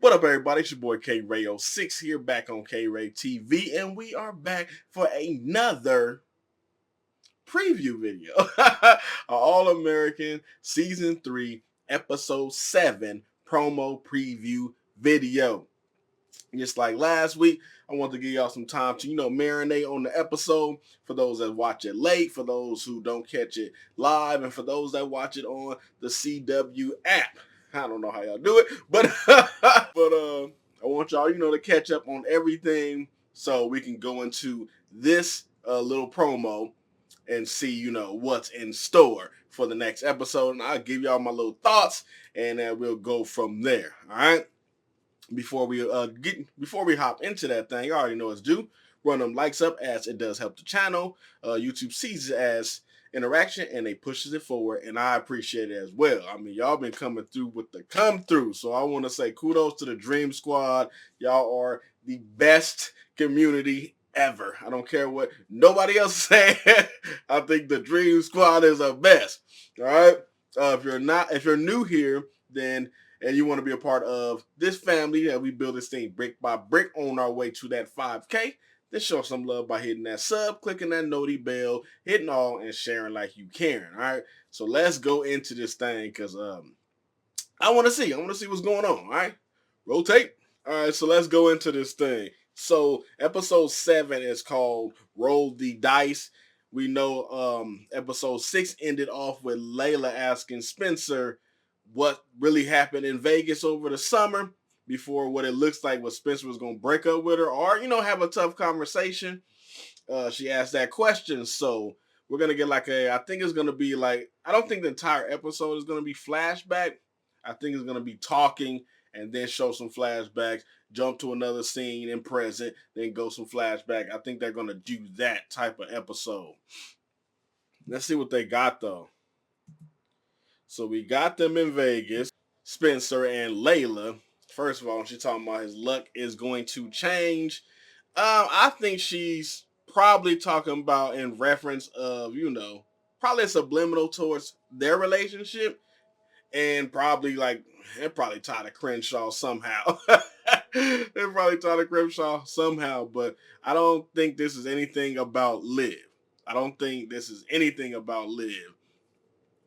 What up, everybody? It's your boy K-Ray06 here, back on K-RayTV, and we are back for another preview video. All-American Season 3, Episode 7 promo preview video. Just like last week, I want to give y'all some time to, marinate on the episode. For those that watch it late, for those who don't catch it live, and for those that watch it on the CW app. I don't know how y'all do it, but I want y'all, to catch up on everything so we can go into this little promo and see, what's in store for the next episode. And I'll give y'all my little thoughts, and we'll go from there. All right. Before we hop into that thing, you already know it's due. Run them likes up, as it does help the channel. YouTube sees it as interaction and they pushes it forward, and I appreciate it as well. I mean, y'all been coming through with the come through, so I want to say kudos to the Dream Squad. Y'all are the best community ever. I don't care what nobody else is saying. I think the Dream Squad is the best. All right. If you're new here, then and you want to be a part of this family that we build this thing brick by brick on our way to that 5K, then show some love by hitting that sub, clicking that noti bell, hitting all, and sharing like you caring. All right. So let's go into this thing because I want to see what's going on. All right. Rotate. All right. So let's go into this thing. So episode 7 is called Roll the Dice. We know episode 6 ended off with Layla asking Spencer what really happened in Vegas over the summer before what it looks like was Spencer was going to break up with her or, have a tough conversation. She asked that question. So we're going to get I think it's going to be I don't think the entire episode is going to be flashback. I think it's going to be talking and then show some flashbacks, jump to another scene in present, then go some flashback. I think they're going to do that type of episode. Let's see what they got though. So we got them in Vegas, Spencer and Layla. First of all, she's talking about his luck is going to change. I think she's probably talking about in reference of, probably subliminal towards their relationship. And probably they're probably tied to Crenshaw somehow. They're probably tied to Crenshaw somehow. But I don't think this is anything about Liv.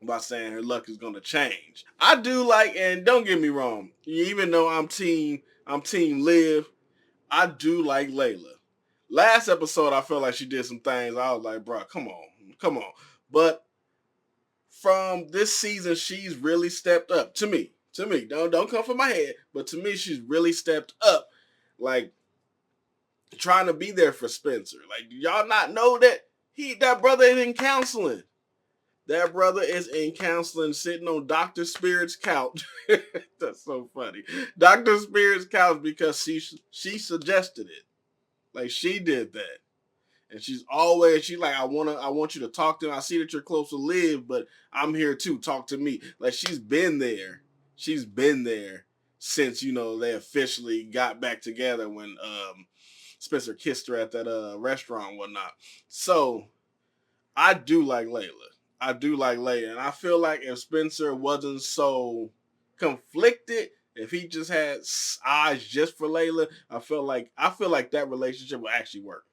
By saying her luck is going to change. I do and don't get me wrong, even though I'm team Liv, I do like Layla. Last episode, I felt like she did some things. I was like, bro, come on. But from this season, she's really stepped up to me. Don't come for my head, but to me, she's really stepped up. Trying to be there for Spencer. Do y'all not know that that brother is in counseling? That brother is in counseling, sitting on Dr. Spirit's couch. That's so funny. Dr. Spirit's couch because she suggested it. She did that. And she's I want you to talk to him. I see that you're close to Liv, but I'm here too. Talk to me. She's been there. She's been there since, they officially got back together when Spencer kissed her at that restaurant and whatnot. So I do like Layla. And I feel like if Spencer wasn't so conflicted, if he just had eyes just for Layla, I feel like that relationship would actually work.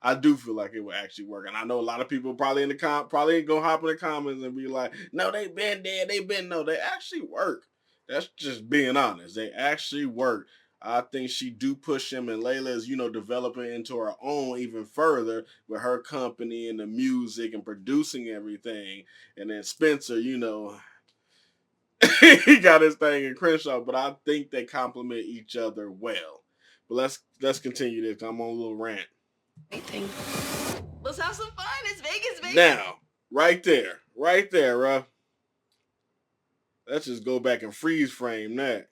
I do feel like it would actually work, and I know a lot of people probably probably gonna hop in the comments and be like, "No, they been there. No, they actually work." That's just being honest. They actually work. I think she do push him, and Layla is, developing into her own even further with her company and the music and producing everything. And then Spencer, he got his thing in Crenshaw, but I think they complement each other well. But let's continue this. I'm on a little rant. Let's have some fun. It's Vegas, baby. Now, right there, bro. Let's just go back and freeze frame that.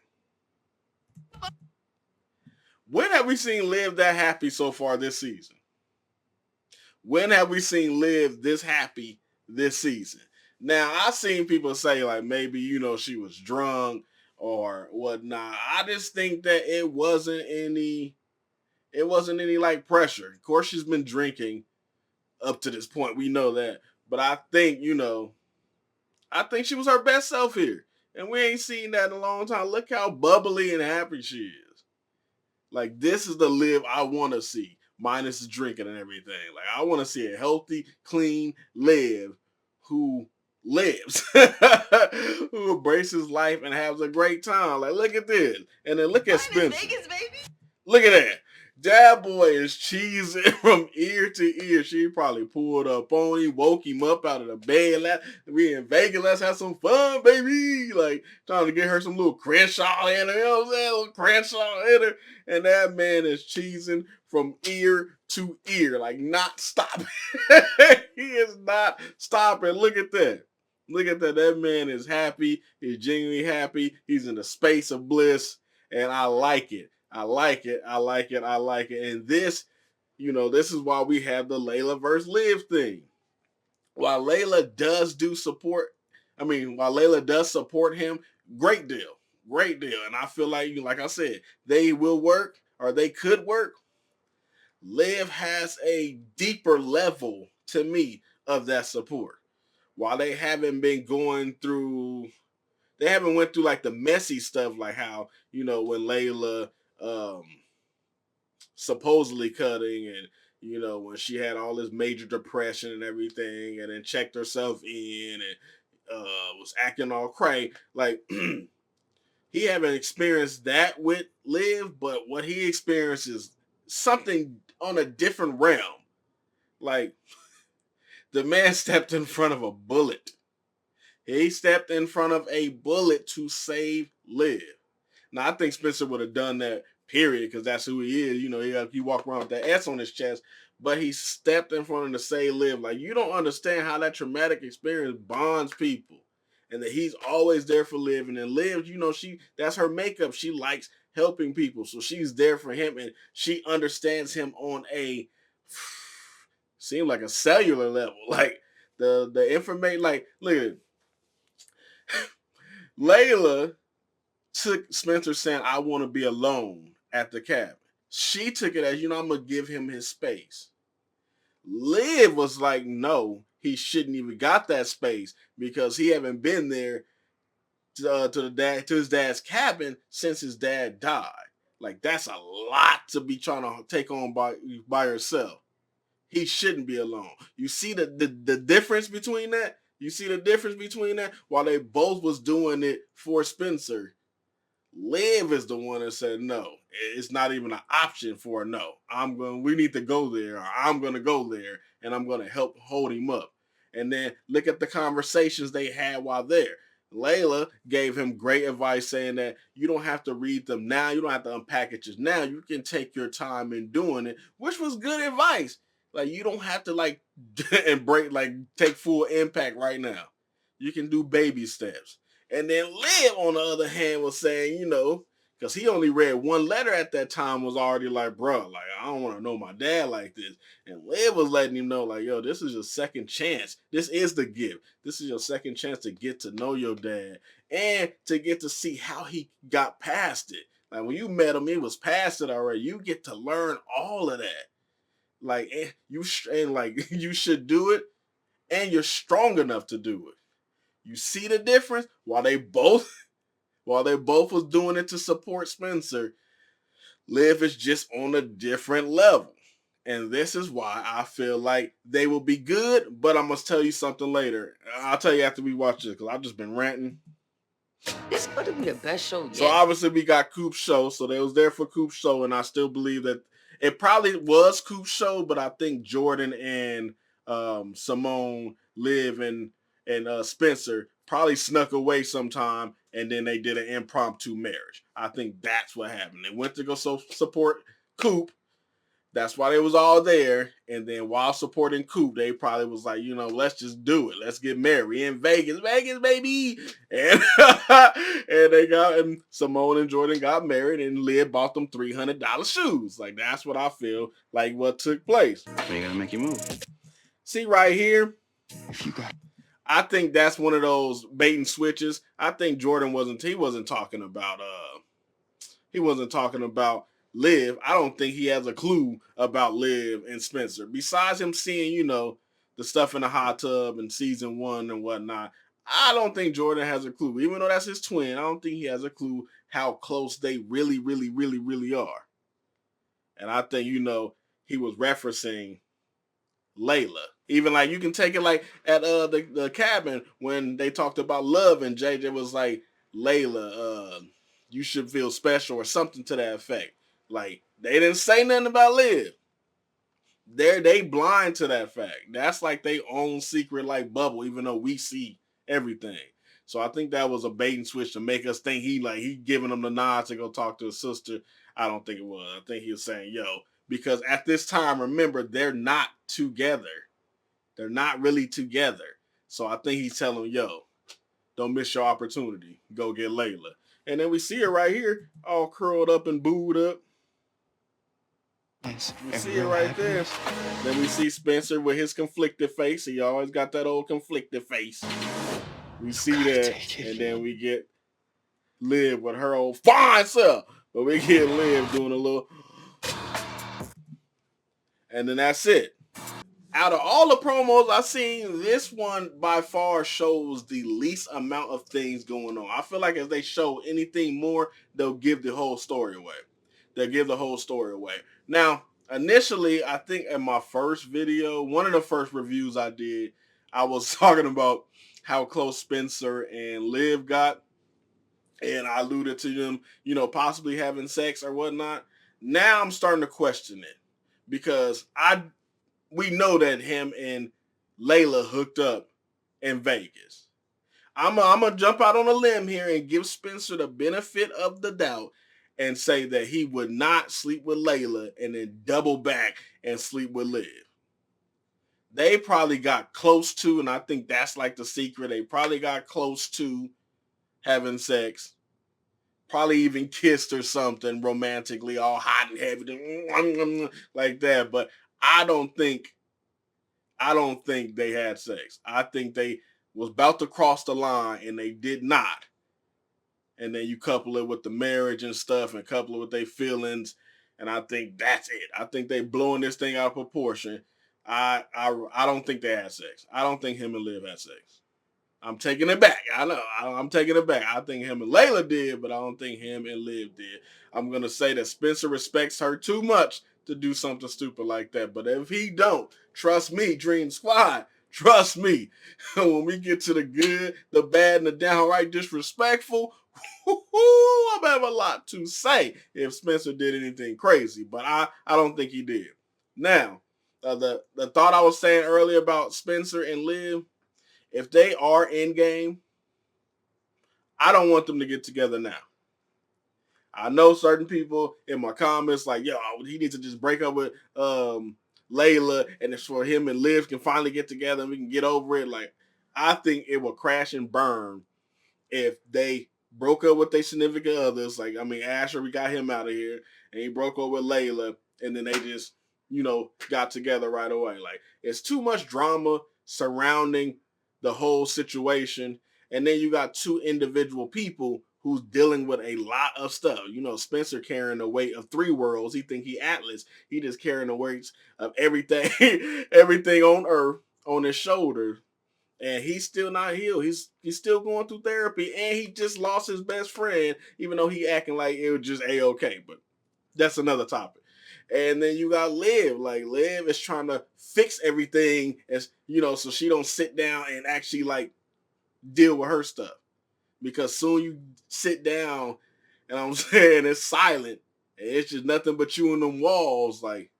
When have we seen Liv that happy so far this season? When have we seen Liv this happy this season? Now, I've seen people say maybe, she was drunk or whatnot. I just think that it wasn't any pressure. Of course, she's been drinking up to this point. We know that. But I think, I think she was her best self here. And we ain't seen that in a long time. Look how bubbly and happy she is. Like, this is the Liv I want to see, minus the drinking and everything. Like, I want to see a healthy, clean Liv who lives, who embraces life and has a great time. Like, look at this. And then look at Fine as Spencer. Vegas, baby. Look at that. That boy is cheesing from ear to ear. She probably pulled up on him, woke him up out of the bed. We in Vegas, let's have some fun, baby. Like, trying to get her some little Crenshaw in her, you know what I'm saying? A little Crenshaw in her. And that man is cheesing from ear to ear, like not stopping. He is not stopping. Look at that. Look at that. That man is happy. He's genuinely happy. He's in a space of bliss. And I like it. I like it. I like it. I like it. And this, this is why we have the Layla versus Liv thing. While Layla does support him, great deal. Great deal. And I feel like I said, they will work or they could work. Liv has a deeper level to me of that support. While they haven't been going through, they haven't went through like the messy stuff, like how, when Layla supposedly cutting and when she had all this major depression and everything and then checked herself in and was acting all cray, like he haven't experienced that with Liv, but what he experienced is something on a different realm. Like, the man stepped in front of a bullet. He stepped in front of a bullet to save Liv. Now, I think Spencer would have done that, period, because that's who he is. He walked around with that S on his chest, but he stepped in front of him to save Liv. Like, you don't understand how that traumatic experience bonds people, and that he's always there for Liv. And then Liv, that's her makeup. She likes helping people, so she's there for him, and she understands him on a seemed like a cellular level. Like, the information, like, look at it. Layla took Spencer saying, I want to be alone at the cabin. She took it as, I'm going to give him his space. Liv was like, no, he shouldn't even got that space because he haven't been there to his dad's cabin since his dad died. Like, that's a lot to be trying to take on by yourself. He shouldn't be alone. You see the difference between that? You see the difference between that? While they both was doing it for Spencer, Liv is the one that said no. It's not even an option for a no. We need to go there, or I'm going to go there, and I'm going to help hold him up. And then look at the conversations they had while there. Layla gave him great advice saying that you don't have to read them now. You don't have to unpack it just now. You can take your time in doing it, which was good advice. Like, you don't have to take full impact right now. You can do baby steps. And then Liv, on the other hand, was saying, because he only read one letter at that time, was already like, bro, like, I don't want to know my dad like this. And Liv was letting him know, like, yo, this is your second chance. This is the gift. This is your second chance to get to know your dad and to get to see how he got past it. Like, when you met him, he was past it already. You get to learn all of that. Like, you should do it, and you're strong enough to do it. You see the difference? While they both was doing it to support Spencer, Liv is just on a different level. And this is why I feel like they will be good, but I must tell you something later. I'll tell you after we watch this, because I've just been ranting. This is going to be the best show yet. So obviously we got Coop's show, so they was there for Coop's show, and I still believe that it probably was Coop's show, but I think Jordan and Simone, Liv, and Spencer probably snuck away sometime, and then they did an impromptu marriage. I think that's what happened. They went to go support Coop. That's why they was all there. And then while supporting Coop, they probably was like, let's just do it. Let's get married in Vegas, baby. And and Simone and Jordan got married, and Liv bought them $300 shoes. Like, that's what I feel like what took place. Are you gonna make you move? See right here, If you got, I think that's one of those bait and switches. I think Jordan wasn't talking about Liv. I don't think he has a clue about Liv and Spencer. Besides him seeing, the stuff in the hot tub in season 1 and whatnot, I don't think Jordan has a clue. Even though that's his twin, I don't think he has a clue how close they really, really, really, really are. And I think, he was referencing Layla. Even like you can take it like at the cabin when they talked about love and JJ was like, Layla, you should feel special or something to that effect. Like they didn't say nothing about Liv. They blind to that fact. That's like they own secret like bubble, even though we see everything. So I think that was a bait and switch to make us think he giving them the nod to go talk to his sister. I don't think it was. I think he was saying, because at this time, remember, they're not together. They're not really together. So I think he's telling them, don't miss your opportunity. Go get Layla. And then we see her right here, all curled up and booed up. We see it right there. Then we see Spencer with his conflicted face. He always got that old conflicted face. We see that. And then we get Liv with her old fine self. But we get Liv doing a little. And then that's it. Out of all the promos I've seen, this one by far shows the least amount of things going on. I feel like if they show anything more, they'll give the whole story away. Now, initially, I think in my first video, one of the first reviews I did, I was talking about how close Spencer and Liv got. And I alluded to them, possibly having sex or whatnot. Now I'm starting to question it. Because we know that him and Layla hooked up in Vegas. I'm going to jump out on a limb here and give Spencer the benefit of the doubt and say that he would not sleep with Layla and then double back and sleep with Liv. They probably got close to, and I think that's like the secret, they probably got close to having sex. Probably even kissed or something romantically, all hot and heavy, like that. But I don't think they had sex. I think they was about to cross the line and they did not. And then you couple it with the marriage and stuff and couple it with their feelings. And I think that's it. I think they blowing this thing out of proportion. I don't think they had sex. I don't think him and Liv had sex. I'm taking it back. I know. I'm taking it back. I think him and Layla did, but I don't think him and Liv did. I'm going to say that Spencer respects her too much to do something stupid like that. But if he don't, trust me, Dream Squad, trust me. When we get to the good, the bad, and the downright disrespectful, I'm going to have a lot to say if Spencer did anything crazy. But I don't think he did. Now, the thought I was saying earlier about Spencer and Liv, if they are in game, I don't want them to get together now. I know certain people in my comments like, he needs to just break up with Layla, and it's for him and Liv can finally get together and we can get over it. Like, I think it will crash and burn if they broke up with their significant others. Like, Asher, we got him out of here, and he broke up with Layla, and then they just, got together right away. Like, it's too much drama surrounding the whole situation. And then you got two individual people who's dealing with a lot of stuff. Spencer carrying the weight of 3 worlds. He think he Atlas. He just carrying the weight of everything, everything on Earth on his shoulders. And he's still not healed. He's still going through therapy. And he just lost his best friend, even though he acting like it was just A-okay. But that's another topic. And then you got Liv. Like, Liv is trying to fix everything, as so she don't sit down and actually like deal with her stuff. Because soon you sit down, and I'm saying it's silent, and it's just nothing but you and them walls. Like,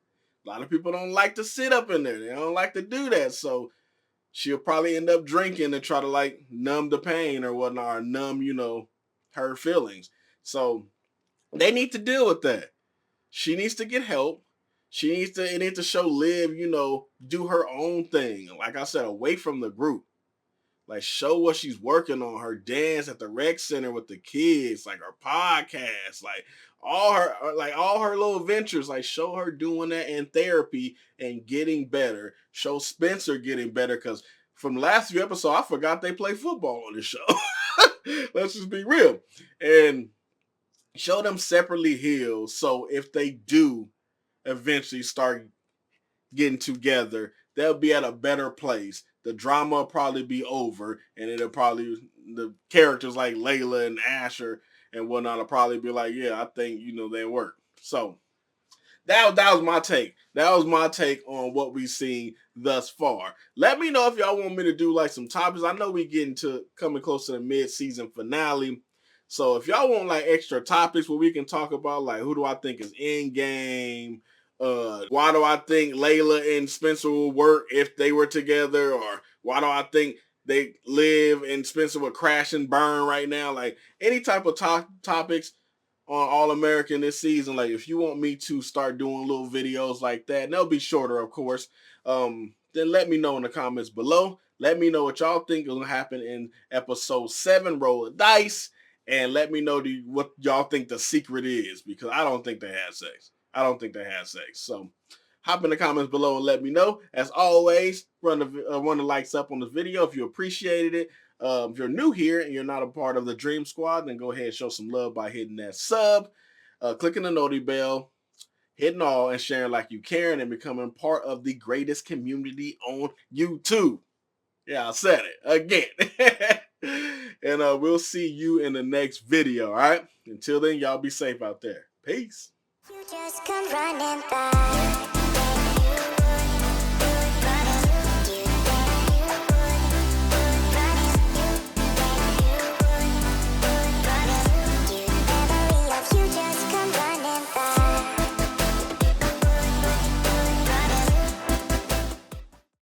a lot of people don't like to sit up in there. They don't like to do that. So she'll probably end up drinking and try to like numb the pain or whatnot, or numb, her feelings. So they need to deal with that. She needs to get help. It needs to show Liv, do her own thing. Like I said, away from the group. Like, show what she's working on. Her dance at the rec center with the kids, like her podcast, like all her little ventures. Like, show her doing that in therapy and getting better. Show Spencer getting better, because from the last few episodes, I forgot they play football on this show. Let's just be real. And show them separately healed. So if they do eventually start getting together, they'll be at a better place. The drama will probably be over, and it'll probably, the characters like Layla and Asher and whatnot will probably be like, yeah, I think, they work. So that was my take. That was my take on what we've seen thus far. Let me know if y'all want me to do like some topics. I know we getting to coming close to the mid-season finale. So if y'all want like extra topics where we can talk about like who do I think is in game, why do I think Layla and Spencer will work if they were together, or why do I think they live and Spencer will crash and burn right now, like any type of topics on All American this season. Like if you want me to start doing little videos like that, and they'll be shorter, of course, then let me know in the comments below. Let me know what y'all think is gonna happen in episode 7. Roll a dice, and let me know what y'all think the secret is, because I don't think they had sex. So hop in the comments below and let me know. As always, run the likes up on this video if you appreciated it. If you're new here and you're not a part of the Dream Squad, then go ahead and show some love by hitting that sub, clicking the noti bell, hitting all, and sharing like you care, and becoming part of the greatest community on YouTube. Yeah, I said it again. And we'll see you in the next video, all right? Until then, y'all be safe out there. Peace. You just come running by.